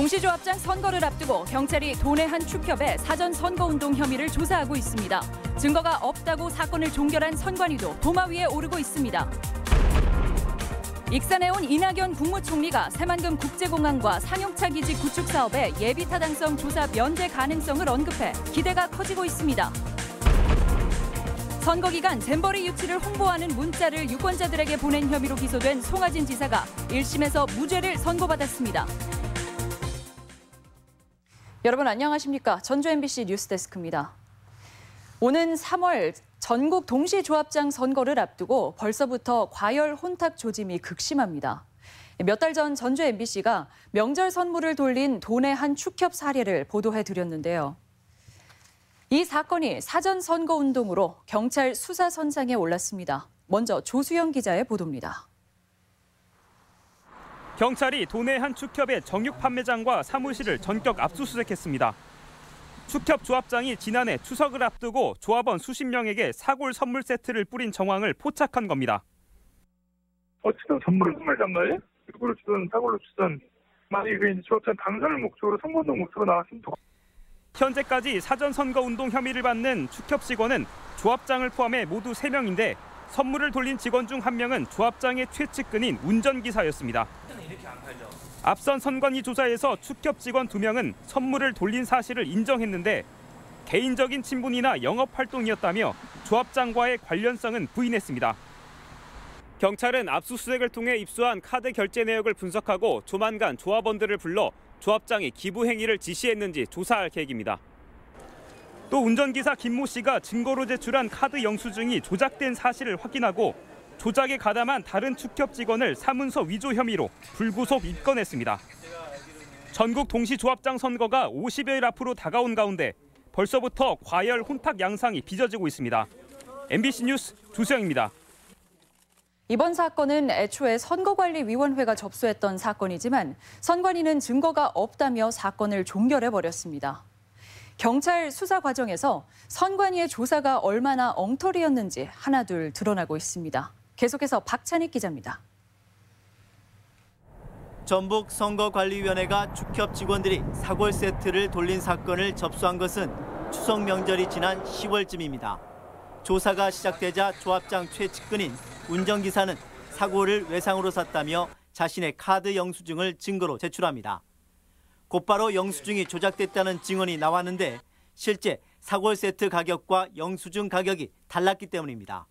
동시조합장 선거를 앞두고 경찰이 도내 한 축협의 사전 선거운동 혐의를 조사하고 있습니다. 증거가 없다고 사건을 종결한 선관위도 도마 위에 오르고 있습니다. 익산에 온 이낙연 국무총리가 새만금 국제공항과 상용차 기지 구축 사업의 예비 타당성 조사 면제 가능성을 언급해 기대가 커지고 있습니다. 선거 기간 잼버리 유치를 홍보하는 문자를 유권자들에게 보낸 혐의로 기소된 송하진 지사가 1심에서 무죄를 선고받았습니다. 여러분 안녕하십니까? 전주 MBC 뉴스데스크입니다. 오는 3월 전국 동시조합장 선거를 앞두고 벌써부터 과열 혼탁 조짐이 극심합니다. 몇 달 전 전주 MBC가 명절 선물을 돌린 도내 한 축협 사례를 보도해드렸는데요. 이 사건이 사전 선거운동으로 경찰 수사 선상에 올랐습니다. 먼저 조수영 기자의 보도입니다. 경찰이 도내 한 축협의 정육 판매장과 사무실을 전격 압수수색했습니다. 축협 조합장이 지난해 추석을 앞두고 조합원 수십 명에게 사골 선물 세트를 뿌린 정황을 포착한 겁니다. 어쨌든 선물을 판매장가에 일부러 주던 사골로 주던 만약 이게 조합장 당선을 목적으로 선거운동 목적으로 나왔습니다. 현재까지 사전 선거운동 혐의를 받는 축협 직원은 조합장을 포함해 모두 3명인데 선물을 돌린 직원 중 1명은 조합장의 최측근인 운전기사였습니다. 앞선 선관위 조사에서 축협 직원 2명은 선물을 돌린 사실을 인정했는데 개인적인 친분이나 영업활동이었다며 조합장과의 관련성은 부인했습니다. 경찰은 압수수색을 통해 입수한 카드 결제 내역을 분석하고 조만간 조합원들을 불러 조합장이 기부 행위를 지시했는지 조사할 계획입니다. 또 운전기사 김모 씨가 증거로 제출한 카드 영수증이 조작된 사실을 확인하고 조작에 가담한 다른 축협 직원을 사문서 위조 혐의로 불구속 입건했습니다. 전국 동시조합장 선거가 50여일 앞으로 다가온 가운데 벌써부터 과열 혼탁 양상이 빚어지고 있습니다. MBC 뉴스 조수영입니다. 이번 사건은 애초에 선거관리위원회가 접수했던 사건이지만 선관위는 증거가 없다며 사건을 종결해버렸습니다. 경찰 수사 과정에서 선관위의 조사가 얼마나 엉터리였는지 하나둘 드러나고 있습니다. 계속해서 박찬익 기자입니다. 전북 선거관리위원회가 축협 직원들이 사골 세트를 돌린 사건을 접수한 것은 추석 명절이 지난 10월쯤입니다. 조사가 시작되자 조합장 최측근인 운전기사는 사골을 외상으로 샀다며 자신의 카드 영수증을 증거로 제출합니다. 곧바로 영수증이 조작됐다는 증언이 나왔는데 실제 사골 세트 가격과 영수증 가격이 달랐기 때문입니다.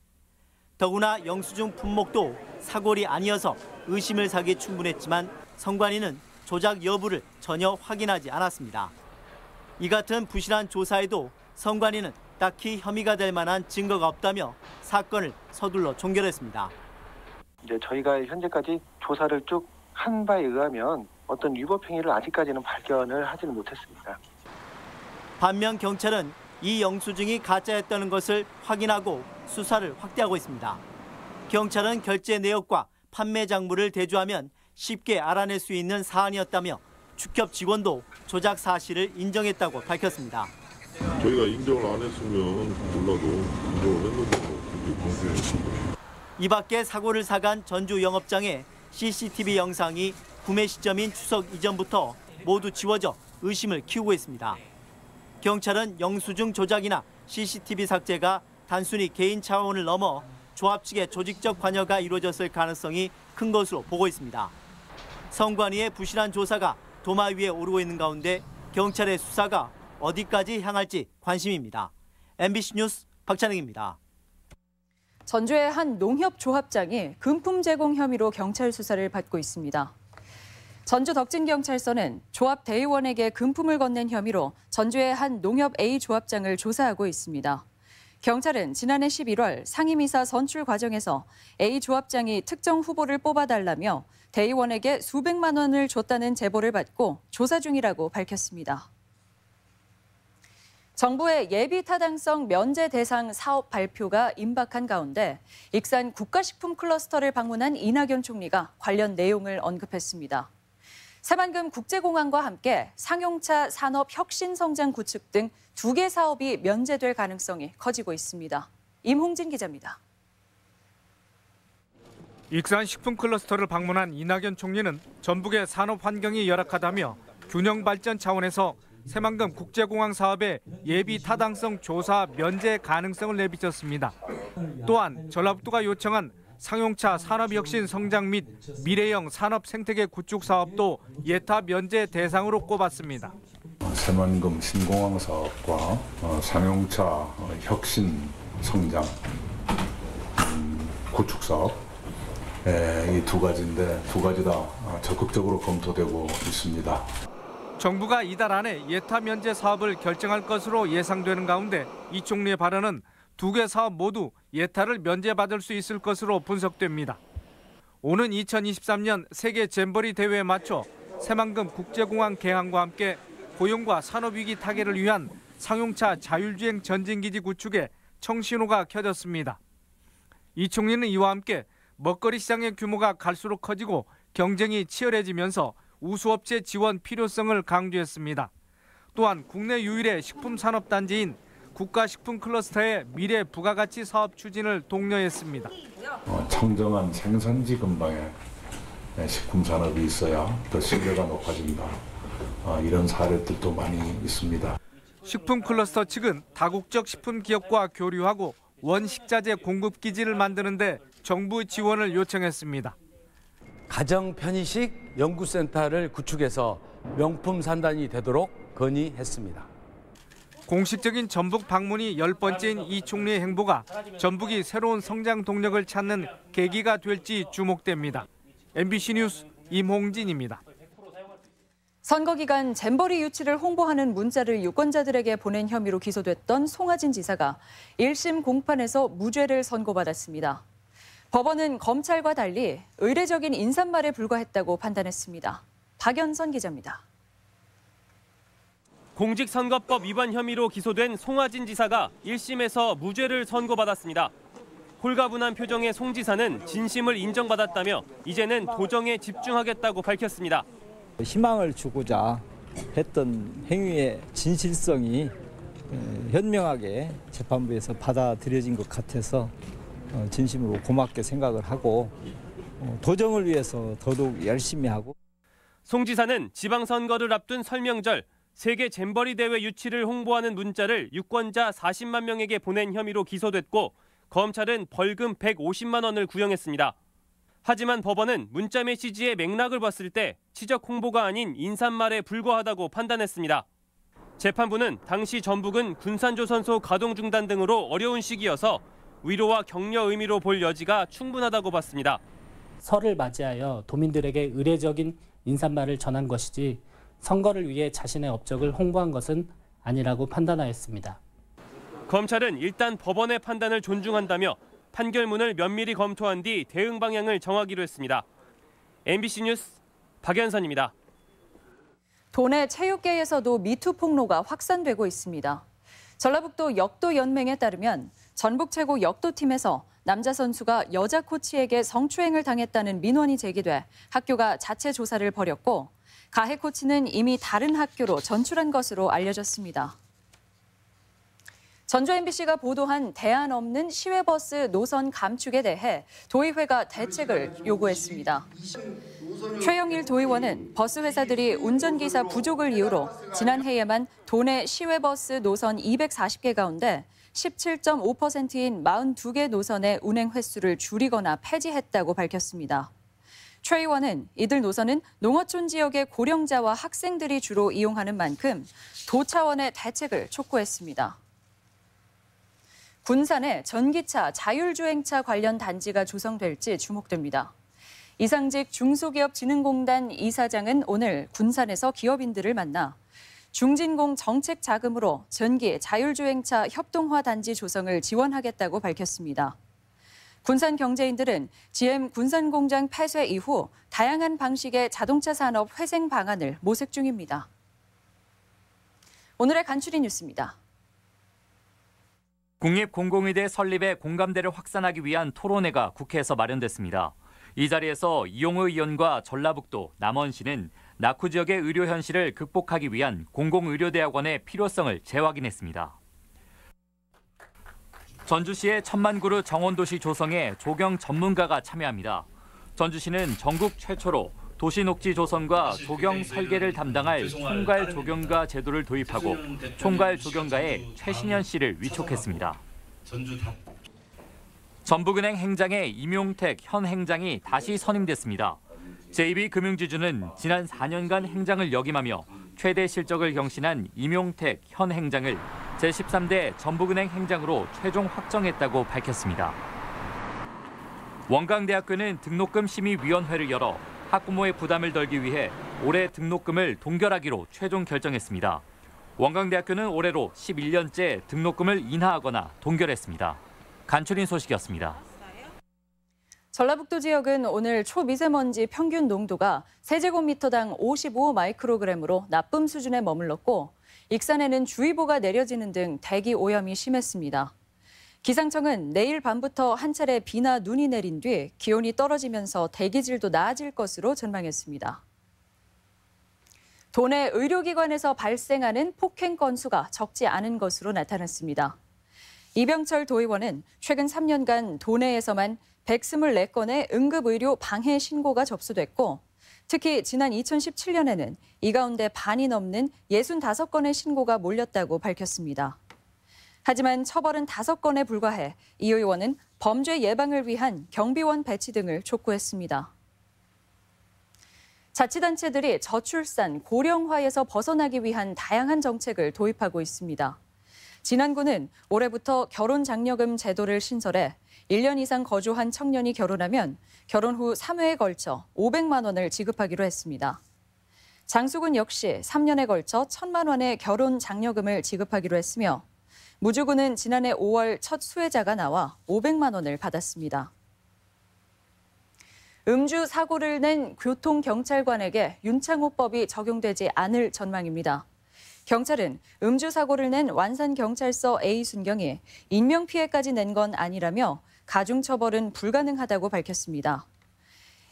더구나 영수증 품목도 사골이 아니어서 의심을 사기 충분했지만 선관위는 조작 여부를 전혀 확인하지 않았습니다. 이 같은 부실한 조사에도 선관위는 딱히 혐의가 될 만한 증거가 없다며 사건을 서둘러 종결했습니다. 이제 저희가 현재까지 조사를 쭉 한 바에 의하면 어떤 위법 행위를 아직까지는 발견을 하지는 못했습니다. 반면 경찰은 이 영수증이 가짜였다는 것을 확인하고 수사를 확대하고 있습니다. 경찰은 결제 내역과 판매 장부를 대조하면 쉽게 알아낼 수 있는 사안이었다며 축협 직원도 조작 사실을 인정했다고 밝혔습니다. 저희가 인정을 안 했으면 몰라도 인정을 했는데 이 밖에 사고를 사간 전주 영업장에 CCTV 영상이 구매 시점인 추석 이전부터 모두 지워져 의심을 키우고 있습니다. 경찰은 영수증 조작이나 CCTV 삭제가 단순히 개인 차원을 넘어 조합 측의 조직적 관여가 이루어졌을 가능성이 큰 것으로 보고 있습니다. 선관위의 부실한 조사가 도마 위에 오르고 있는 가운데 경찰의 수사가 어디까지 향할지 관심입니다. MBC 뉴스 박찬익입니다. 전주의 한 농협 조합장이 금품 제공 혐의로 경찰 수사를 받고 있습니다. 전주 덕진경찰서는 조합 대의원에게 금품을 건넨 혐의로 전주의 한 농협 A 조합장을 조사하고 있습니다. 경찰은 지난해 11월 상임이사 선출 과정에서 A 조합장이 특정 후보를 뽑아달라며 대의원에게 수백만 원을 줬다는 제보를 받고 조사 중이라고 밝혔습니다. 정부의 예비 타당성 면제 대상 사업 발표가 임박한 가운데 익산 국가식품 클러스터를 방문한 이낙연 총리가 관련 내용을 언급했습니다. 새만금 국제공항과 함께 상용차 산업 혁신 성장 구축 등 2개 사업이 면제될 가능성이 커지고 있습니다. 임홍진 기자입니다. 익산 식품 클러스터를 방문한 이낙연 총리는 전북의 산업 환경이 열악하다며 균형 발전 차원에서 새만금 국제공항 사업의 예비 타당성 조사 면제 가능성을 내비쳤습니다. 또한 전라북도가 요청한 상용차 산업혁신 성장 및 미래형 산업 생태계 구축 사업도 예타 면제 대상으로 꼽았습니다. 새만금 신공항 사업과 상용차 혁신 성장 구축 사업 이 두 가지인데 두 가지 다 적극적으로 검토되고 있습니다. 정부가 이달 안에 예타 면제 사업을 결정할 것으로 예상되는 가운데 이 총리의 발언은 두 개 사업 모두 예타를 면제받을 수 있을 것으로 분석됩니다. 오는 2023년 세계 잼버리 대회에 맞춰 새만금 국제공항 개항과 함께 고용과 산업위기 타개를 위한 상용차 자율주행 전진기지 구축에 청신호가 켜졌습니다. 이 총리는 이와 함께 먹거리 시장의 규모가 갈수록 커지고 경쟁이 치열해지면서 우수업체 지원 필요성을 강조했습니다. 또한 국내 유일의 식품산업단지인 국가식품클러스터의 미래 부가가치 사업 추진을 독려했습니다. 청정한 생산지 근방에 식품산업이 있어야 더 신뢰가 높아진다. 이런 사례들도 많이 있습니다. 식품클러스터 측은 다국적 식품기업과 교류하고 원식자재 공급기지를 만드는 데 정부 지원을 요청했습니다. 가정 편의식 연구센터를 구축해서 명품 산단이 되도록 건의했습니다. 공식적인 전북 방문이 10번째인 이 총리의 행보가 전북이 새로운 성장 동력을 찾는 계기가 될지 주목됩니다. MBC 뉴스 임홍진입니다. 선거 기간 잼버리 유치를 홍보하는 문자를 유권자들에게 보낸 혐의로 기소됐던 송하진 지사가 1심 공판에서 무죄를 선고받았습니다. 법원은 검찰과 달리 의례적인 인사말에 불과했다고 판단했습니다. 박연선 기자입니다. 공직선거법 위반 혐의로 기소된 송하진 지사가 1심에서 무죄를 선고받았습니다. 홀가분한 표정의 송 지사는 진심을 인정받았다며 이제는 도정에 집중하겠다고 밝혔습니다. 희망을 주고자 했던 행위의 진실성이 현명하게 재판부에서 받아들여진 것 같아서 진심으로 고맙게 생각을 하고 도정을 위해서 더더욱 열심히 하고. 송 지사는 지방선거를 앞둔 설명절 세계 잼버리 대회 유치를 홍보하는 문자를 유권자 40만 명에게 보낸 혐의로 기소됐고 검찰은 벌금 150만 원을 구형했습니다. 하지만 법원은 문자 메시지의 맥락을 봤을 때 치적 홍보가 아닌 인사말에 불과하다고 판단했습니다. 재판부는 당시 전북은 군산조선소 가동 중단 등으로 어려운 시기여서 위로와 격려 의미로 볼 여지가 충분하다고 봤습니다. 설을 맞이하여 도민들에게 의례적인 인사말을 전한 것이지 선거를 위해 자신의 업적을 홍보한 것은 아니라고 판단하였습니다. 검찰은 일단 법원의 판단을 존중한다며 판결문을 면밀히 검토한 뒤 대응 방향을 정하기로 했습니다. MBC 뉴스 박연선입니다. 도내 체육계에서도 미투 폭로가 확산되고 있습니다. 전라북도 역도연맹에 따르면 전북 최고 역도팀에서 남자 선수가 여자 코치에게 성추행을 당했다는 민원이 제기돼 학교가 자체 조사를 벌였고 가해 코치는 이미 다른 학교로 전출한 것으로 알려졌습니다. 전주 MBC가 보도한 대안 없는 시외버스 노선 감축에 대해 도의회가 대책을 요구했습니다. 최영일 도의원은 버스 회사들이 운전기사 부족을 이유로 지난해에만 도내 시외버스 노선 240개 가운데 17.5%인 42개 노선의 운행 횟수를 줄이거나 폐지했다고 밝혔습니다. 최 의원은 이들 노선은 농어촌 지역의 고령자와 학생들이 주로 이용하는 만큼 도 차원의 대책을 촉구했습니다. 군산에 전기차, 자율주행차 관련 단지가 조성될지 주목됩니다. 이상직 중소기업진흥공단 이사장은 오늘 군산에서 기업인들을 만나 중진공 정책 자금으로 전기, 자율주행차 협동화 단지 조성을 지원하겠다고 밝혔습니다. 군산 경제인들은 GM 군산공장 폐쇄 이후 다양한 방식의 자동차 산업 회생 방안을 모색 중입니다. 오늘의 간추린 뉴스입니다. 국립공공의대 설립에 공감대를 확산하기 위한 토론회가 국회에서 마련됐습니다. 이 자리에서 이용호 의원과 전라북도, 남원시는 낙후 지역의 의료 현실을 극복하기 위한 공공의료대학원의 필요성을 재확인했습니다. 전주시의 1000만 그루 정원도시 조성에 조경 전문가가 참여합니다. 전주시는 전국 최초로 도시녹지 조성과 조경 설계를 담당할 총괄 조경가 제도를 도입하고 총괄 조경가에 최신현 씨를 위촉했습니다. 전북은행 행장에 임용택 현 행장이 다시 선임됐습니다. JB금융지주는 지난 4년간 행장을 역임하며 최대 실적을 경신한 임용택 현 행장을 제13대 전북은행 행장으로 최종 확정했다고 밝혔습니다. 원광대학교는 등록금 심의위원회를 열어 학부모의 부담을 덜기 위해 올해 등록금을 동결하기로 최종 결정했습니다. 원광대학교는 올해로 11년째 등록금을 인하하거나 동결했습니다. 간추린 소식이었습니다. 전라북도 지역은 오늘 초미세먼지 평균 농도가 세제곱미터당 55 마이크로그램으로 나쁨 수준에 머물렀고 익산에는 주의보가 내려지는 등 대기 오염이 심했습니다. 기상청은 내일 밤부터 한 차례 비나 눈이 내린 뒤 기온이 떨어지면서 대기질도 나아질 것으로 전망했습니다. 도내 의료기관에서 발생하는 폭행 건수가 적지 않은 것으로 나타났습니다. 이병철 도의원은 최근 3년간 도내에서만 124건의 응급의료 방해 신고가 접수됐고 특히 지난 2017년에는 이 가운데 반이 넘는 65건의 신고가 몰렸다고 밝혔습니다. 하지만 처벌은 5건에 불과해 이 의원은 범죄 예방을 위한 경비원 배치 등을 촉구했습니다. 자치단체들이 저출산, 고령화에서 벗어나기 위한 다양한 정책을 도입하고 있습니다. 진안구는 올해부터 결혼장려금 제도를 신설해 1년 이상 거주한 청년이 결혼하면 결혼 후 3회에 걸쳐 500만 원을 지급하기로 했습니다. 장수군 역시 3년에 걸쳐 1,000만 원의 결혼장려금을 지급하기로 했으며 무주군은 지난해 5월 첫 수혜자가 나와 500만 원을 받았습니다. 음주 사고를 낸 교통경찰관에게 윤창호법이 적용되지 않을 전망입니다. 경찰은 음주 사고를 낸 완산경찰서 A순경이 인명피해까지 낸 건 아니라며 가중처벌은 불가능하다고 밝혔습니다.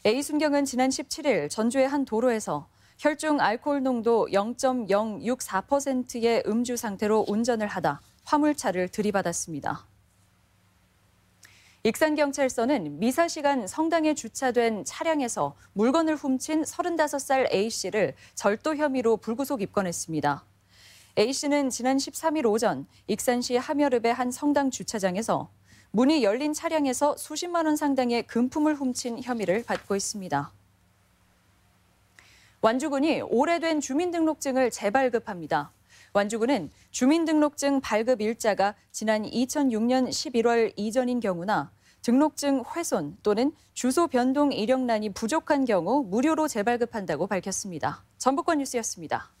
A순경은 지난 17일 전주의 한 도로에서 혈중 알코올 농도 0.064%의 음주 상태로 운전을 하다 화물차를 들이받았습니다. 익산경찰서는 미사 시간 성당에 주차된 차량에서 물건을 훔친 35살 A씨를 절도 혐의로 불구속 입건했습니다. A씨는 지난 13일 오전 익산시 함여릅의 한 성당 주차장에서 문이 열린 차량에서 수십만 원 상당의 금품을 훔친 혐의를 받고 있습니다. 완주군이 오래된 주민등록증을 재발급합니다. 완주군은 주민등록증 발급 일자가 지난 2006년 11월 이전인 경우나 등록증 훼손 또는 주소 변동 이력란이 부족한 경우 무료로 재발급한다고 밝혔습니다. 전북권 뉴스였습니다.